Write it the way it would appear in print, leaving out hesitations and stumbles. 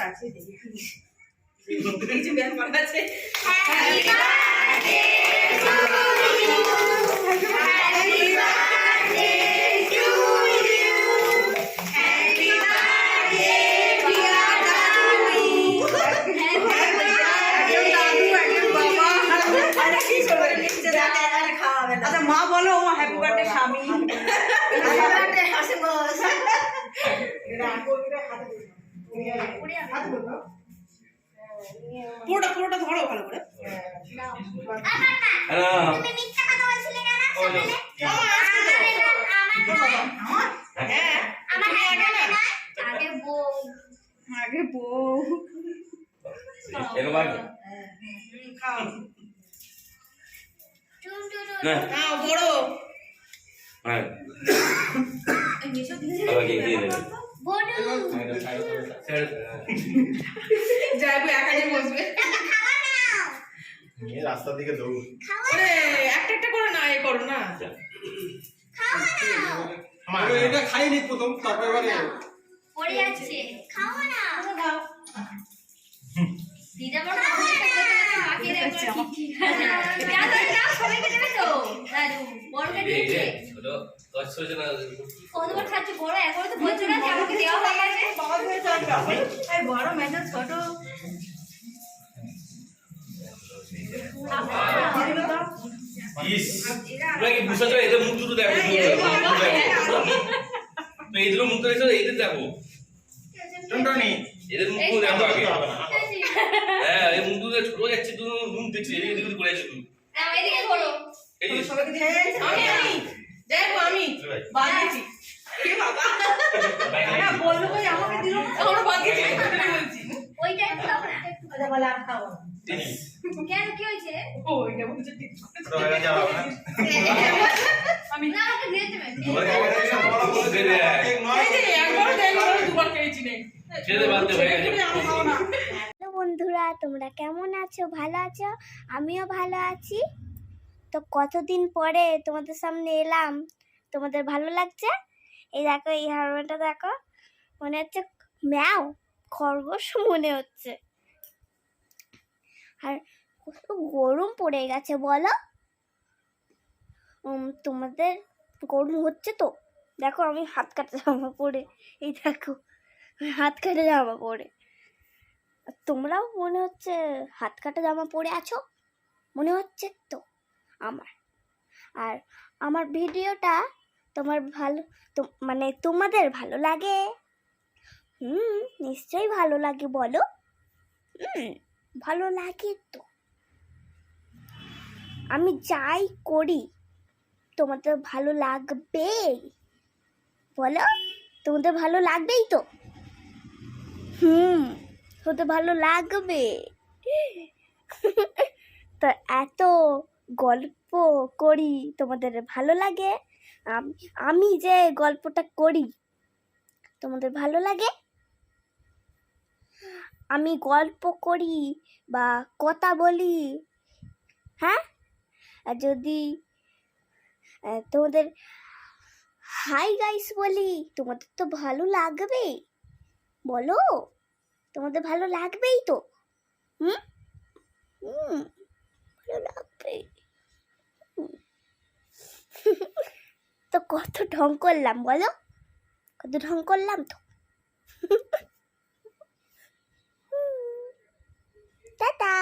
আছে দেখি কিছু ব্যাপার আছে। আচ্ছা মা বলো হ্যাপি বার্থডে স্বামী। পুরোটা ধরো ভালো করে। আগে বউ বড় যাইবো একাই বসবে রাস্তার দিকে দৌড় একটা করে না এ করো না এটা খাইনি প্রথম তারপরে পড়ে যাচ্ছে খাও না দাও দিদা বড় মাকে দেখো কি দাদা না সবাইকে দেবে তো দাদু বড়কে দিয়েছে ছোট কষ্ট না কতবার খাচ্ছে বড় একবার তো বলছো না যে আমাকে দেওয়া হয়ে গেছে বাবা ধরে চলকা এই বড় মেজো ছোট ইস তোরা কি বুঝছ এদের মুখ দুটো দেখো তো এদের মুখ দেখো এদের দেখো টন্টনি এদের মুখ দেখো আগে হ্যাঁ এই মুখ দুটো ছোট যাচ্ছে তুই মুখ দেখছিস এদিকে এদিকে করে আছিস তুই না এদিকে ধরো এই সবাইকে দিয়ে আমি দেখো আমি বাঁধিয়েছি এই বাবা না বললো কই আমাকে দিল না আমরা বাঁধিয়েছি বলছি ওইটা একটু দাও না আচ্ছা বলে আর খাও কেন কি হয়েছে ওইটা বলছে ঠিক তো হয়ে যাবে না আমি না আমাকে দিয়ে দেবে দে দে এই যে একবার দেখো দুবার খেয়েছি নে ছেড়ে বাঁধতে হয়ে গেছে হ্যালো বন্ধুরা, তোমরা কেমন আছো? ভালো আছো? আমিও ভালো আছি। তো কতদিন পরে তোমাদের সামনে এলাম, তোমাদের ভালো লাগছে? এই দেখো, এই হারবারটা দেখো, মনে হচ্ছে ম্যাও খরগোশ মনে হচ্ছে। আর কত গরম পড়ে গেছে বলো। তোমাদের গরম হচ্ছে তো? দেখো আমি হাত কাটা জামা পরে, এই দেখো হাত কাটা জামা পরে। তোমরাও মনে হচ্ছে হাত কাটা জামা পরে আছো, মনে হচ্ছে তো আমার। আর আমার ভিডিওটা তোমার ভালো মানে তোমাদের ভালো লাগে? নিশ্চয়ই ভালো লাগে বলো। ভালো লাগে তো। আমি যাই করি তোমাদের ভালো লাগবে বলো। তোমাদের ভালো লাগবেই তো? হতে ভালো লাগবে। তো এত গল্প করি তোমাদের ভালো লাগে? আমি যে গল্পটা করি তোমাদের ভালো লাগে? আমি গল্প করি বা কথা বলি, হ্যাঁ, আর যদি তোমাদের হাই গাইস বলি, তোমাদের তো ভালো লাগবে বলো। তোমাদের ভালো লাগবেই তো? ভালো লাগবে। তো কত ঢং করলাম বলো, কত ঢং করলাম তো। টাটা।